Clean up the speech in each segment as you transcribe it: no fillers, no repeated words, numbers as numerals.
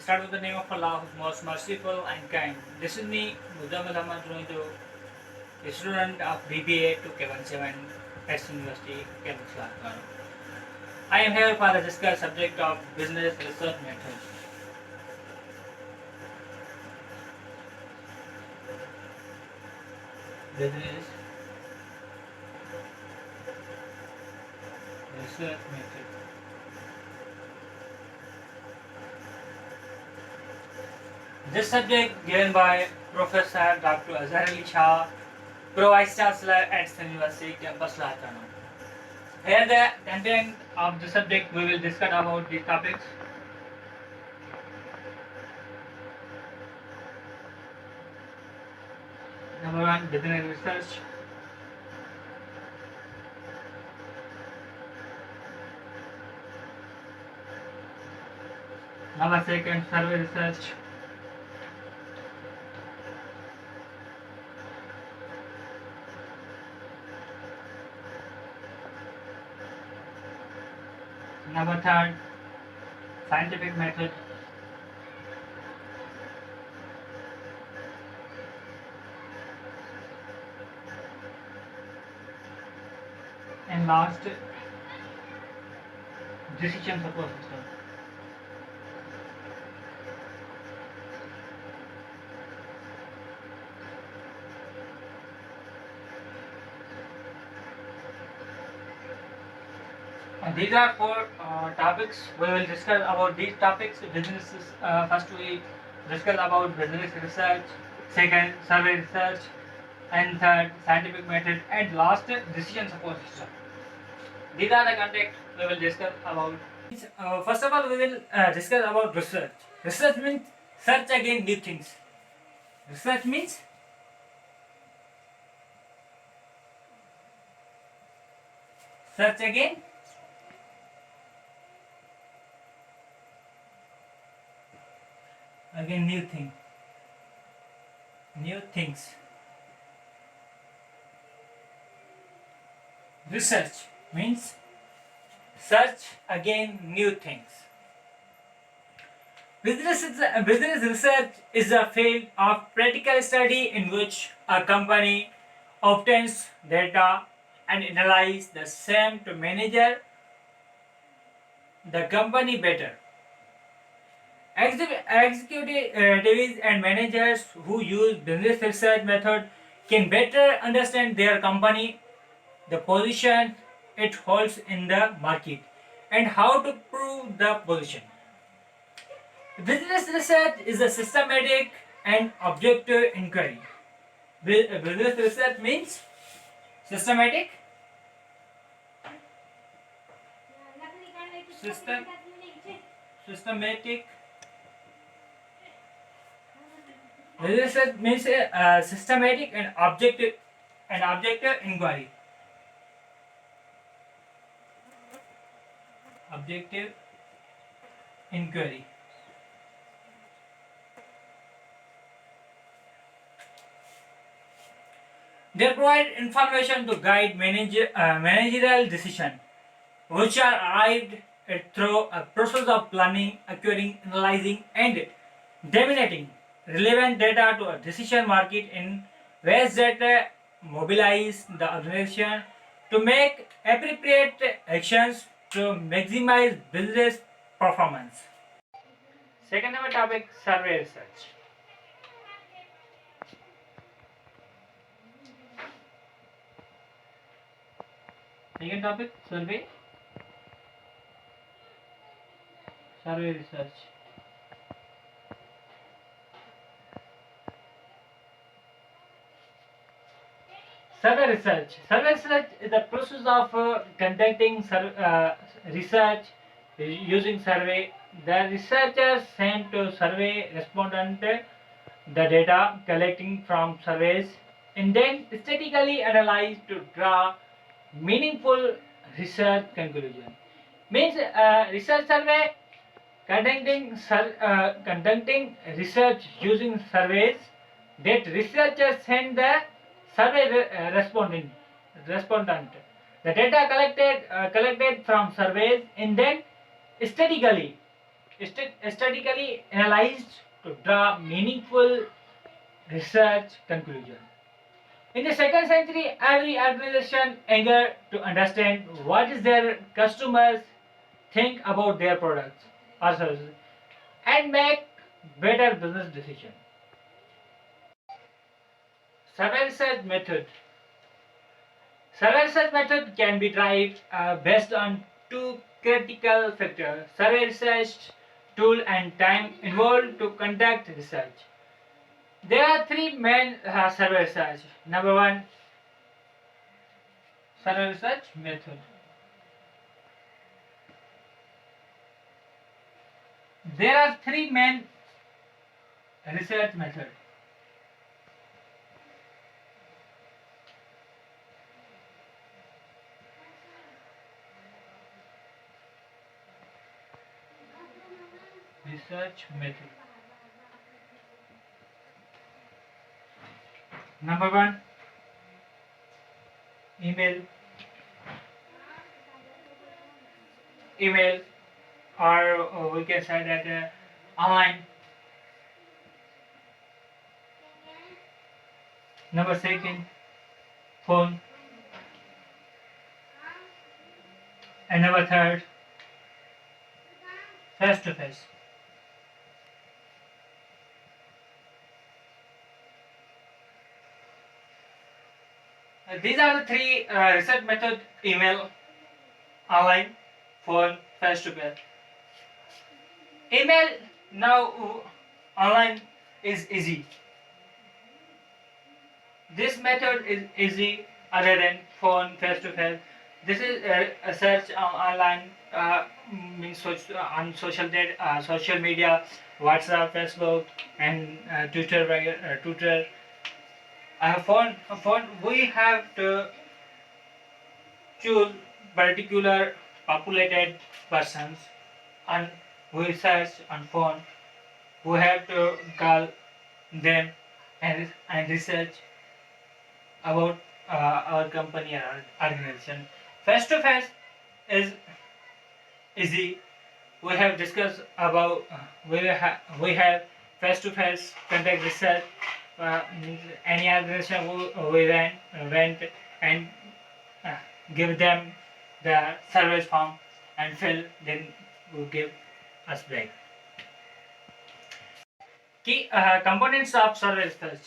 Start with the name of Allah, who is most merciful and kind. This is me, Muzammil Ahmad Junaidu, a student of BBA 2K17 Test University, Kerala. I am here for the discuss subject of business research methods. Business research method. This subject given by Professor Dr. Azhar Ali Shah, Pro Vice Chancellor at University Campus Lathana. Here the content of the subject we will discuss about these topics. Number 1, business research. Number 2, survey research. Number 3, scientific method. And last, decision support system. And these are 4 topics. We will discuss about these topics. Businesses. First, we discuss about business research. Second, survey research. And third, scientific method. And last, decision support system. These are the content we will discuss about. First of all, we will discuss about research. Research means search again new things. Research means search again new things. Research means search again new things. Business research is a field of practical study in which a company obtains data and analyzes the same to manage the company better. Executives and managers who use business research method can better understand their company, the position it holds in the market, and how to prove the position. Business research is a systematic and objective inquiry. Business research means systematic, systematic. Business research means systematic and objective inquiry. Objective inquiry. They provide information to guide managerial decision, which are arrived at through a process of planning, acquiring, analyzing, and disseminating relevant data to a decision market in ways that mobilize the organization to make appropriate actions to maximize business performance. Second number topic, survey research. Second topic, survey research. Survey research. Survey research is the process of conducting research using survey. The researchers send to survey respondent the data collecting from surveys and then statistically analyzed to draw meaningful research conclusion. Means research survey conducting research using surveys that researchers send the survey respondent the data collected from surveys and then statistically statistically analyzed to draw meaningful research conclusion. In the second century, every organization eager to understand what is their customers think about their products or services and make better business decisions. Survey research method. Survey research method can be derived based on two critical factors: survey research tool and time involved to conduct research. There are three main survey research. Number one, survey research method. There are three main research methods. Research method. Number one, email, email, or we can say that online. Number second, phone, and number third, face to face. These are the three research method: email, online, phone, face to face. Email now online is easy. This method is easy other than phone face to face. This is a search online means on social media, WhatsApp, Facebook, and Twitter. Twitter. Phone. We have to choose particular populated persons, and we search on phone. We have to call them and research about our company or organization. Face to face is easy. We have discussed about we have face to face contact research. Any organization went and uh, give them the service form and fill, then will give us back. Key components of survey research.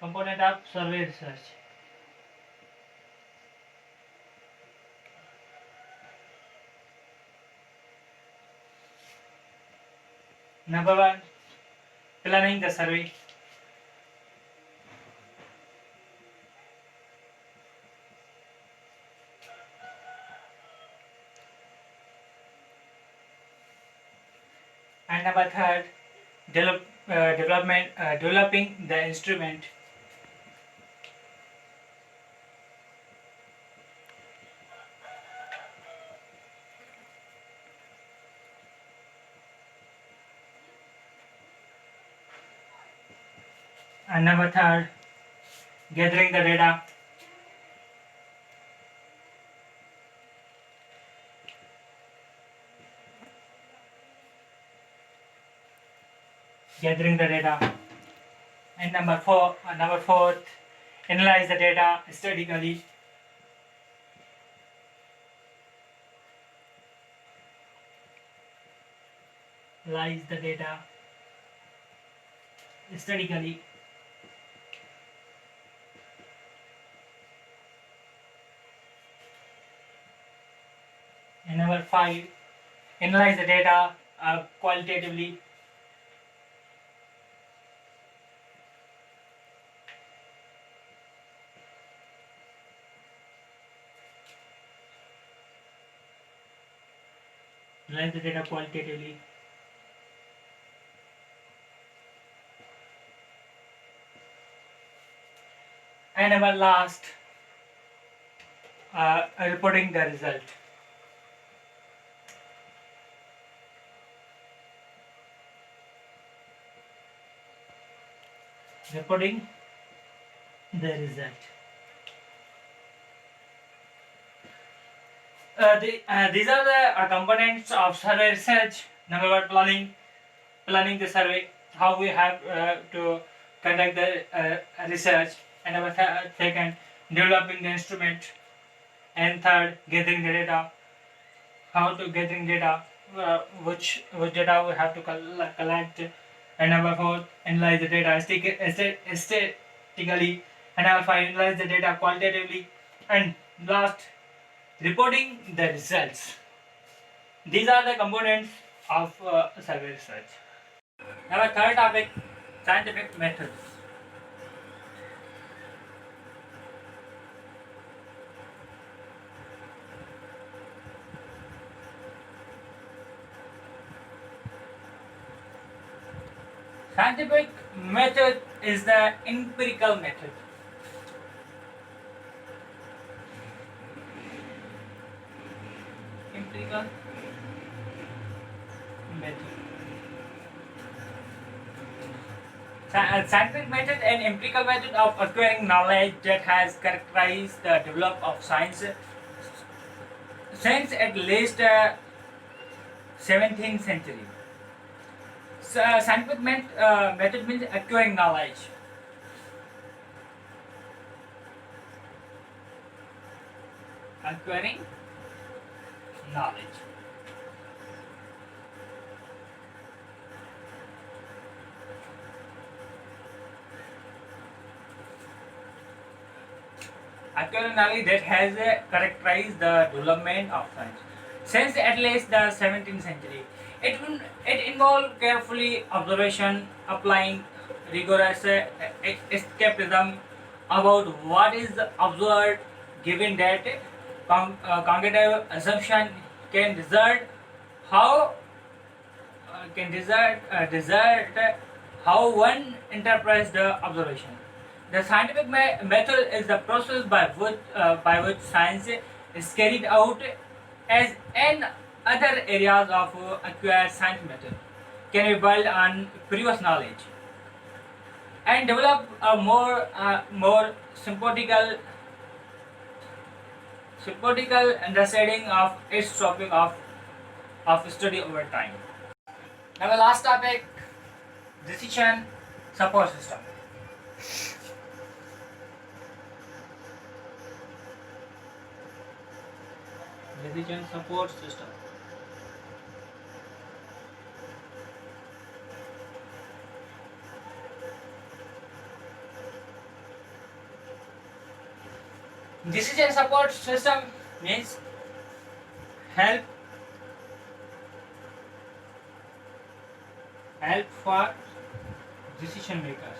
Component of survey research. Number one, planning the survey. And number third, developing the instrument. And number third, gathering the data. Gathering the data. And number fourth, analyze the data statically. Analyze the data statically. And number five, analyze the data qualitatively. Analyze the data qualitatively. And number last, reporting the result. Reporting the result. These are the components of survey research. Number one, planning the survey, how we have to conduct the research, and number second, developing the instrument, and third, gathering the data, how to gathering data, which data we have to collect, and number four, analyze the data statistically, and number five, analyze the data qualitatively, and last, reporting the results. These are the components of survey research. Now, our third topic, scientific methods. Scientific method is the empirical method. Empirical method. Scientific method and empirical method of acquiring knowledge that has characterized the development of science since at least 17th century. So, scientific method means acquiring knowledge. Acquiring knowledge. Acquiring knowledge that has characterized the development of science since at least the 17th century. It involved carefully observation, applying rigorous skepticism about what is observed, given that cognitive assumption can result how result how one interprets the observation. The scientific method is the process by which science is carried out as in other areas of acquired science method can be built on previous knowledge and develop a more symptotical understanding of its topic of study over time. Now the last topic, decision support system. Decision support system. Decision support system means help for decision makers.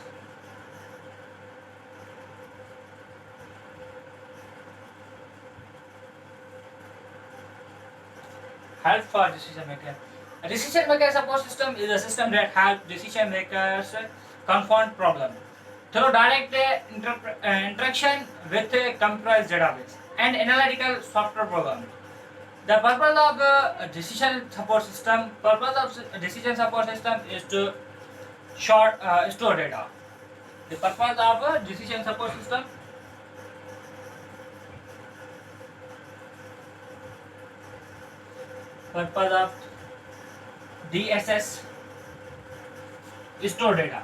Help for decision maker. A decision maker support system is a system that helps decision makers confront problem through direct interaction with a computerized database and analytical software program. The purpose of a decision support system is to store data. The purpose of a decision support system purpose of DSS store data.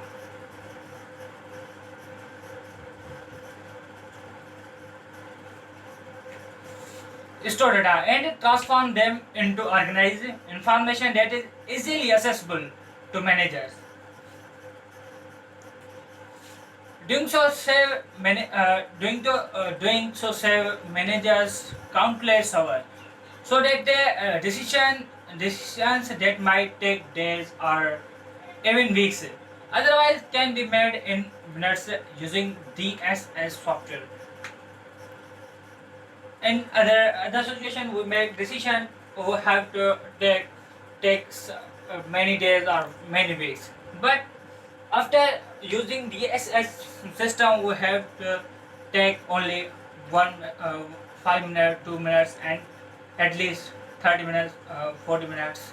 Store data and transform them into organized information that is easily accessible to managers. Doing so save managers countless hours, so that the decisions that might take days or even weeks otherwise can be made in minutes using DSS software. In other situation, we make decision we have to take many days or many weeks. But after using DSS system, we have to take only 5 minutes, 2 minutes, and at least 30 minutes, 40 minutes